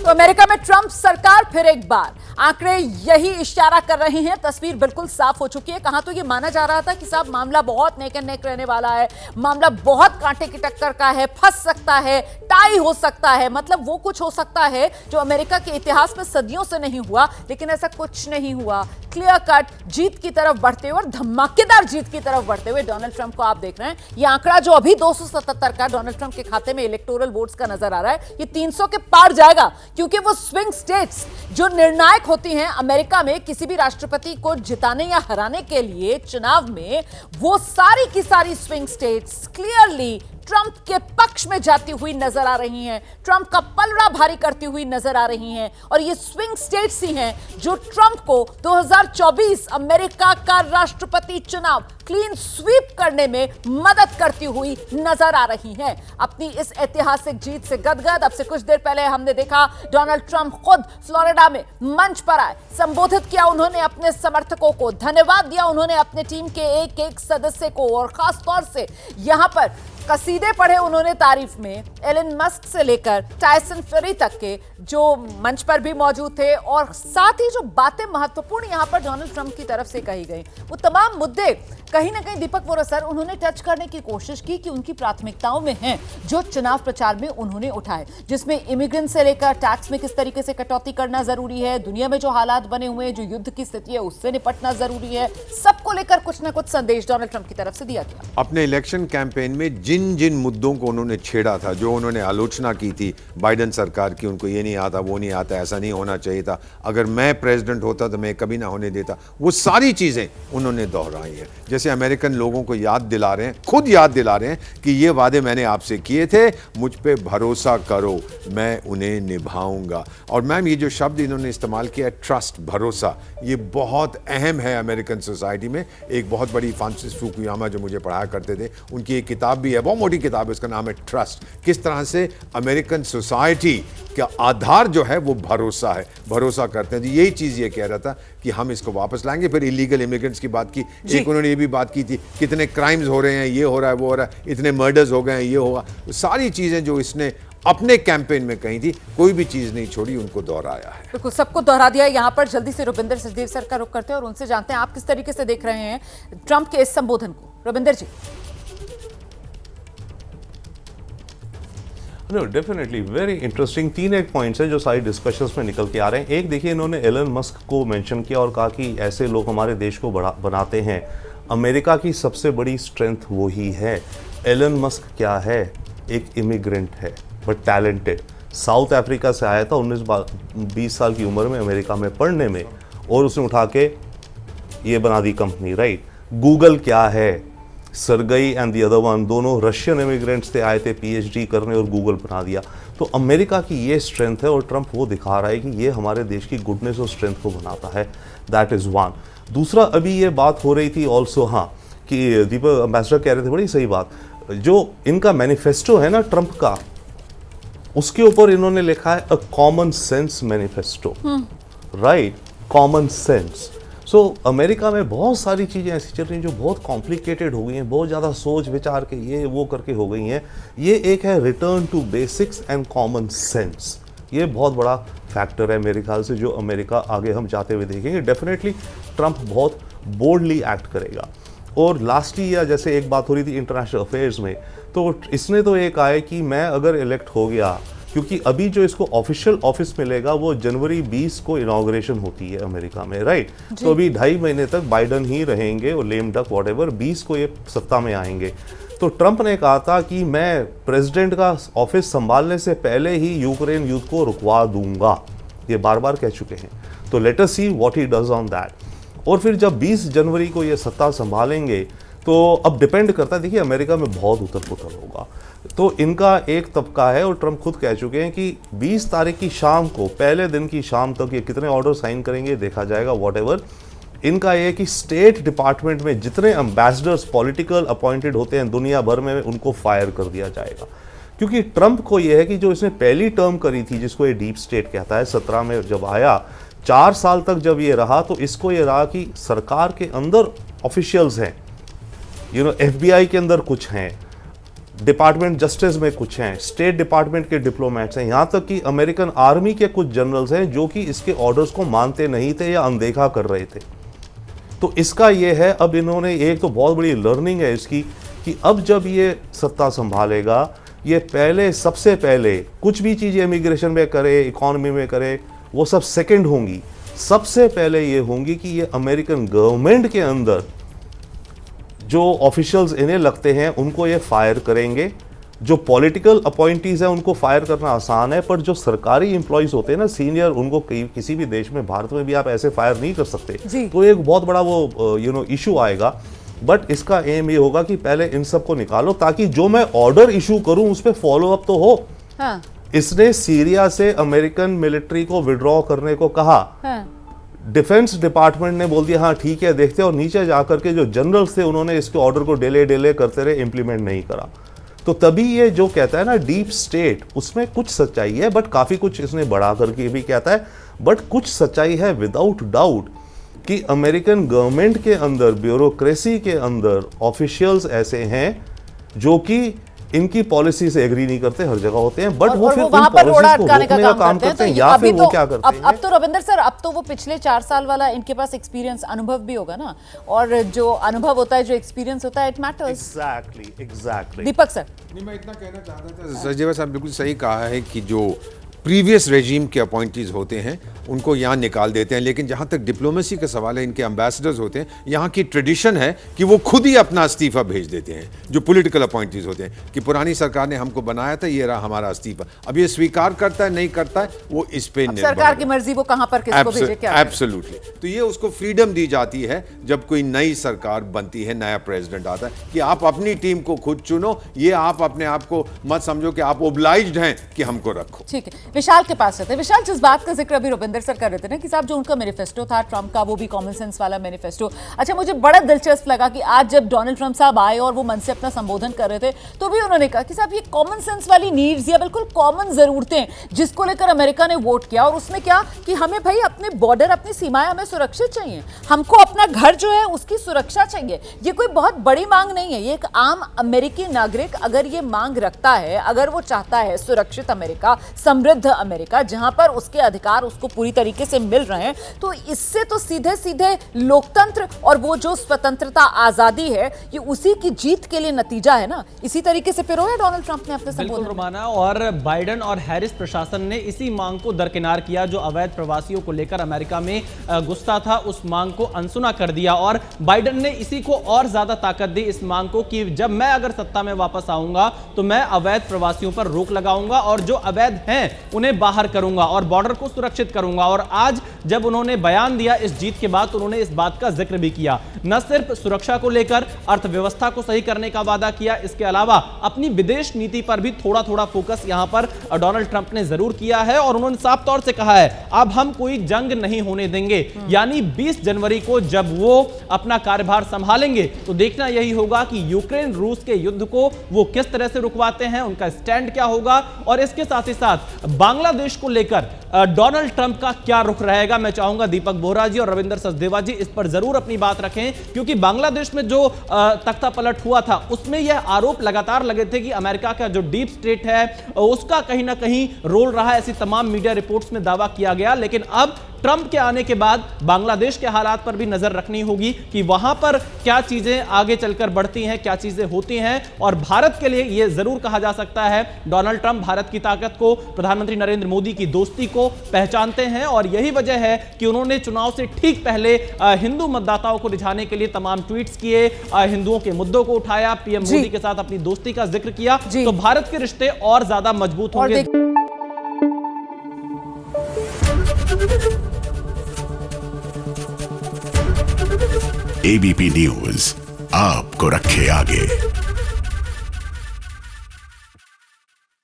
तो अमेरिका में ट्रंप सरकार फिर एक बार, आंकड़े यही इशारा कर रहे हैं, तस्वीर बिल्कुल साफ हो चुकी है। कहां तो ये माना जा रहा था कि साहब मामला बहुत नेक एंड नेक रहने वाला है, मामला बहुत कांटे की टक्कर का है, फंस सकता है, टाई हो सकता है, मतलब वो कुछ हो सकता है जो अमेरिका के इतिहास में सदियों से नहीं हुआ। लेकिन ऐसा कुछ नहीं हुआ। क्लियर कट जीत की तरफ बढ़ते हुए और धमाकेदार जीत की तरफ बढ़ते हुए डोनाल्ड ट्रंप को आप देख रहे हैं। ये आंकड़ा जो अभी 277 का डोनाल्ड ट्रंप के खाते में इलेक्टोरल वोट्स का नजर आ रहा है, ये 300 के पार जाएगा, क्योंकि वो स्विंग स्टेट्स जो निर्णायक होती हैं अमेरिका में किसी भी राष्ट्रपति को जिताने या हराने के लिए चुनाव में, वो सारी की सारी स्विंग स्टेट्स क्लियरली ट्रंप के पक्ष में जाती हुई नजर आ रही हैं, ट्रंप का पलड़ा भारी करती हुई नजर आ रही हैं। और ये स्विंग स्टेट्स ही हैं जो ट्रंप को 2024 अमेरिका का राष्ट्रपति चुनाव क्लीन स्वीप करने में मदद करती हुई नजर आ रही हैं। अपनी इस ऐतिहासिक जीत से गदगद, अब से कुछ देर पहले हमने देखा डोनाल्ड ट्रंप खुद फ्लोरिडा में मंच पर आए, संबोधित किया उन्होंने अपने समर्थकों को, धन्यवाद दिया उन्होंने अपने टीम के एक एक सदस्य को, और खास तौर से यहां पर कसीदे पढ़े उन्होंने तारीफ में एलन मस्क से लेकर टायसन फ्यूरी तक के, जो मंच पर भी मौजूद थे। और साथ ही जो बातें महत्वपूर्ण यहां पर डोनाल्ड ट्रंप की तरफ से कही गई, वो तमाम मुद्दे कहीं ना कहीं दीपक वोरा सर उन्होंने टच करने की कोशिश की कि उनकी प्राथमिकताओं में हैं जो चुनाव प्रचार में उन्होंने उठाए, जिसमें इमिग्रेंट से लेकर टैक्स में किस तरीके से कटौती करना जरूरी है, दुनिया में जो हालात बने हुए हैं, जो युद्ध की स्थिति है उससे निपटना जरूरी है, सबको लेकर कुछ ना कुछ संदेश डोनाल्ड ट्रंप की तरफ से दिया गया। अपने इलेक्शन कैंपेन में जिन जिन मुद्दों को उन्होंने छेड़ा था, जो उन्होंने आलोचना की थी बाइडेन सरकार की, उनको ये नहीं आता, वो नहीं आता, ऐसा नहीं होना चाहिए था, अगर मैं प्रेसिडेंट होता तो मैं कभी ना होने देता, वो सारी चीजें उन्होंने दोहराई है। जैसे अमेरिकन लोगों को याद दिला रहे हैं, खुद याद दिला रहे हैं कि ये वादे मैंने आपसे किए थे, मुझ पे भरोसा करो, मैं उन्हें निभाऊंगा। और मैम ये जो शब्द इन्होंने इस्तेमाल किया, ट्रस्ट, भरोसा, ये बहुत अहम है अमेरिकन सोसाइटी में। एक बहुत बड़ी फ्रांसिस फुकुयामा जो मुझे पढ़ाया करते थे, उनकी एक किताब भी है, बहुत मोटी किताब है, उसका नाम है ट्रस्ट। किस तरह से अमेरिकन सोसाइटी का आधार जो है वो भरोसा है, भरोसा करते हैं। तो यही चीज ये कह रहा था कि हम इसको वापस लाएंगे। फिर इलीगल इमिग्रेंट्स की बात की, एक उन्होंने ये भी बात की थी, कितने क्राइम्स हो रहे हैं, ये हो रहा है, वो हो रहा है, इतने मर्डर्स हो गए हैं, ये होगा, सारी चीजें जो इसने अपने कैंपेन में कही थी, कोई भी चीज नहीं छोड़ी, उनको दोहराया है। बिल्कुल सबको दोहरा दिया। यहाँ पर जल्दी से रुबिंदर सचदेव सर का रुख करते हैं और उनसे जानते हैं आप किस तरीके से देख रहे हैं ट्रंप के इस संबोधन को। Rubinder ji. No definitely very interesting. 3 एक पॉइंट्स हैं जो सारी डिस्कशंस में निकल के आ रहे हैं। एक देखिए, इन्होंने एलन मस्क को मेंशन किया और कहा कि ऐसे लोग हमारे देश को बनाते हैं। अमेरिका की सबसे बड़ी स्ट्रेंथ वो ही है। एलन मस्क क्या है? एक इमिग्रेंट है बट टैलेंटेड। साउथ अफ्रीका से आया था 19-20 साल की उम्र में अमेरिका में पढ़ने में, और उसने उठा के ये बना दी कंपनी, राइट। गूगल क्या है? Sergei and the other one, दोनों रशियन इमिग्रेंट्स थे, आए थे पीएचडी करने और गूगल बना दिया। तो अमेरिका की ये स्ट्रेंथ है और ट्रंप वो दिखा रहा है कि ये हमारे देश की गुडनेस और स्ट्रेंथ को बनाता है। That is one. दूसरा, अभी ये बात हो रही थी ऑल्सो, हाँ, कि दीपक एम्बेसडर कह रहे थे, बड़ी सही बात, जो इनका मैनिफेस्टो है ना ट्रंप का, उसके ऊपर इन्होंने लिखा है a common sense manifesto, right, common sense. So America में बहुत सारी चीज़ें ऐसी चल रही हैं जो बहुत कॉम्प्लिकेटेड हो गई हैं, बहुत ज़्यादा सोच विचार के ये वो करके हो गई हैं। ये एक है return to basics and common sense. ये बहुत बड़ा फैक्टर है मेरे ख्याल से, जो अमेरिका आगे हम जाते हुए देखेंगे। डेफिनेटली ट्रंप बहुत बोल्डली एक्ट करेगा। और लास्टली, या जैसे एक बात हो रही थी इंटरनेशनल अफेयर्स में, तो इसने तो एक आया कि मैं अगर इलेक्ट हो गया, क्योंकि अभी जो इसको ऑफिशियल ऑफिस मिलेगा वो जनवरी 20 को इनॉग्रेशन होती है अमेरिका में, राइट। तो अभी 2.5 महीने तक बाइडन ही रहेंगे और लेम डक व्हाटएवर, 20 को ये सत्ता में आएंगे। तो ट्रंप ने कहा था कि मैं प्रेसिडेंट का ऑफिस संभालने से पहले ही यूक्रेन युद्ध को रुकवा दूंगा, ये बार बार कह चुके हैं। तो let us see what he does on that. और फिर जब 20 जनवरी को ये सत्ता संभालेंगे तो अब डिपेंड करता है, देखिए अमेरिका में बहुत उथल पुथल होगा, तो इनका एक तबका है और ट्रंप खुद कह चुके हैं कि 20 तारीख की शाम को, पहले दिन की शाम तक ये कितने ऑर्डर साइन करेंगे देखा जाएगा, व्हाटएवर। इनका ये कि स्टेट डिपार्टमेंट में जितने एम्बेसडर्स पॉलिटिकल अपॉइंटेड होते हैं दुनिया भर में, उनको फायर कर दिया जाएगा। क्योंकि ट्रंप को ये है कि जो इसने पहली टर्म करी थी, जिसको ये डीप स्टेट कहता है, 17 में जब आया, 4 साल तक जब ये रहा, तो इसको ये रहा कि सरकार के अंदर ऑफिशियल्स हैं, FBI के अंदर कुछ हैं, डिपार्टमेंट जस्टिस में कुछ हैं, स्टेट डिपार्टमेंट के डिप्लोमेट्स हैं, यहाँ तक कि अमेरिकन आर्मी के कुछ जनरल्स हैं जो कि इसके ऑर्डर्स को मानते नहीं थे या अनदेखा कर रहे थे। तो इसका ये है, अब इन्होंने एक तो बहुत बड़ी लर्निंग है इसकी कि अब जब ये सत्ता संभालेगा, ये पहले सबसे पहले कुछ भी चीज़ इमिग्रेशन में करे, इकोनॉमी में करे, वो सब सेकंड होंगी। सबसे पहले ये होंगी कि ये अमेरिकन गवर्नमेंट के अंदर जो ऑफिशियल्स इन्हें लगते हैं उनको ये फायर करेंगे। जो पॉलिटिकल अपॉइंटीज हैं उनको फायर करना आसान है, पर जो सरकारी एम्प्लॉयज होते हैं ना सीनियर, उनको किसी भी देश में, भारत में भी आप ऐसे फायर नहीं कर सकते। तो एक बहुत बड़ा वो इशू आएगा। बट इसका एम ये होगा कि पहले इन सब को निकालो ताकि जो मैं ऑर्डर इशू करूं उस पर फॉलो अप तो हो। हाँ। इसने सीरिया से अमेरिकन मिलिट्री को विड्रॉ करने को कहा। हाँ। डिफेंस डिपार्टमेंट ने बोल दिया हाँ ठीक है देखते हैं, और नीचे जाकर के जो जनरल्स थे उन्होंने इसके ऑर्डर को डिले करते रहे, इंप्लीमेंट नहीं करा। तो तभी ये जो कहता है ना डीप स्टेट, उसमें कुछ सच्चाई है, बट काफी कुछ इसने बढ़ा करके भी कहता है। बट कुछ सच्चाई है विदाउट डाउट कि अमेरिकन गवर्नमेंट के अंदर, ब्यूरोक्रेसी के अंदर ऑफिशियल्स ऐसे हैं जो कि इनकी पॉलिसी से एग्री नहीं करते, हर जगह होते हैं, बट वो फिर वहां पर रोड़ा अटकाने का काम करते हैं, या फिर वो क्या करते हैं। अब तो रविंदर सर, अब तो वो पिछले 4 साल वाला इनके पास एक्सपीरियंस, अनुभव भी होगा ना, और जो अनुभव होता है, जो एक्सपीरियंस होता है, it matters. Exactly. Deepak sir, नहीं, मैं इतना कहना चाहता था, सजीवा साहब बिल्कुल सही कहा है कि जो प्रीवियस रेजीम के अपॉइंटीज होते हैं उनको यहाँ निकाल देते हैं, लेकिन जहाँ तक डिप्लोमेसी का सवाल है, इनके एम्बेसडर्स होते हैं, यहाँ की ट्रेडिशन है कि वो खुद ही अपना इस्तीफा भेज देते हैं। जो पॉलिटिकल अपॉइंटीज होते हैं कि पुरानी सरकार ने हमको बनाया था, ये रहा हमारा इस्तीफा। अब ये स्वीकार करता है नहीं करता है वो इस पे निर्भर है, सरकार की मर्जी वो कहाँ पर किसको भेजे, क्या। एब्सोल्युटली। तो ये उसको फ्रीडम दी जाती है जब कोई नई सरकार बनती है, नया प्रेसिडेंट आता है, कि आप अपनी टीम को खुद चुनो, ये आप अपने आप को मत समझो कि आप ओब्लाइज्ड हैं कि हमको रखो। ठीक है, विशाल के पास रहते हैं। विशाल, जिस बात का जिक्र अभी रविंदर सर कर रहे थे ना कि साहब जो उनका मैनिफेस्टो था ट्रंप का, वो भी कॉमन सेंस वाला मैनिफेस्टो। अच्छा, मुझे बड़ा दिलचस्प लगा कि आज जब डोनाल्ड ट्रंप साहब आए और वो मन से अपना संबोधन कर रहे थे, तो भी उन्होंने कहा कि साहब ये कॉमन सेंस वाली नीड्स या बिल्कुल कॉमन जरूरतें जिसको लेकर अमेरिका ने वोट किया, और उसमें क्या कि हमें भाई अपने बॉर्डर, अपनी सीमाएं हमें सुरक्षित चाहिए, हमको अपना घर जो है उसकी सुरक्षा चाहिए। ये कोई बहुत बड़ी मांग नहीं है, ये एक आम अमेरिकी नागरिक अगर ये मांग रखता है, अगर वो चाहता है सुरक्षित अमेरिका, समृद्ध अमेरिका, जहां पर उसके अधिकार उसको पूरी तरीके से मिल रहे हैं, तो इससे तो सीधे सीधे लोकतंत्र और वो जो स्वतंत्रता, आजादी है, ये उसी की जीत के लिए नतीजा है ना। इसी तरीके से पिरोया डोनाल्ड ट्रंप ने अपने संबोधन रोमाना, और बाइडेन और हैरिस प्रशासन ने इसी मांग को दरकिनार किया। जो अवैध प्रवासियों को लेकर अमेरिका में गुस्सा था, उस मांग को अनसुना कर दिया, और बाइडेन ने इसी को और ज्यादा ताकत दी, इस मांग को कि जब मैं अगर सत्ता में वापस आऊंगा तो मैं अवैध प्रवासियों पर रोक लगाऊंगा और जो अवैध हैं उन्हें बाहर करूंगा और बॉर्डर को सुरक्षित करूंगा। और आज जब उन्होंने बयान दिया इस जीत के बाद, उन्होंने इस बात का जिक्र भी किया, न सिर्फ सुरक्षा को लेकर, अर्थव्यवस्था को सही करने का वादा किया, इसके अलावा अपनी विदेश नीति पर भी थोड़ा थोड़ा फोकस यहां पर डोनाल्ड ट्रंप ने जरूर किया है। और उन्होंने साफ तौर से कहा है अब हम कोई जंग नहीं होने देंगे, यानी 20 जनवरी को जब वो अपना कार्यभार संभालेंगे तो देखना यही होगा कि यूक्रेन रूस के युद्ध को वो किस तरह से रुकवाते हैं, उनका स्टैंड क्या होगा, और इसके साथ ही साथ बांग्लादेश को लेकर डोनाल्ड ट्रंप का क्या रुख रहेगा। मैं चाहूंगा दीपक बोहरा जी और रविंदर सचदेवा जी इस पर जरूर अपनी बात रखें, क्योंकि बांग्लादेश में जो तख्ता पलट हुआ था उसमें यह आरोप लगातार लगे थे कि अमेरिका का जो डीप स्टेट है उसका कहीं ना कहीं रोल रहा, ऐसी तमाम मीडिया रिपोर्ट्स में दावा किया गया। लेकिन अब ट्रंप के आने के बाद बांग्लादेश के हालात पर भी नजर रखनी होगी कि वहां पर क्या चीजें आगे चलकर बढ़ती हैं, क्या चीजें होती हैं। और भारत के लिए यह जरूर कहा जा सकता है डोनाल्ड ट्रंप भारत की ताकत को, प्रधानमंत्री नरेंद्र मोदी की दोस्ती को पहचानते हैं, और यही वजह है कि उन्होंने चुनाव से ठीक पहले हिंदू मतदाताओं को रिझाने के लिए तमाम ट्वीट्स किए, हिंदुओं के मुद्दों को उठाया, पीएम मोदी के साथ अपनी दोस्ती का जिक्र किया, तो भारत के रिश्ते और ज्यादा मजबूत होंगे। एबीपी न्यूज आपको रखे आगे।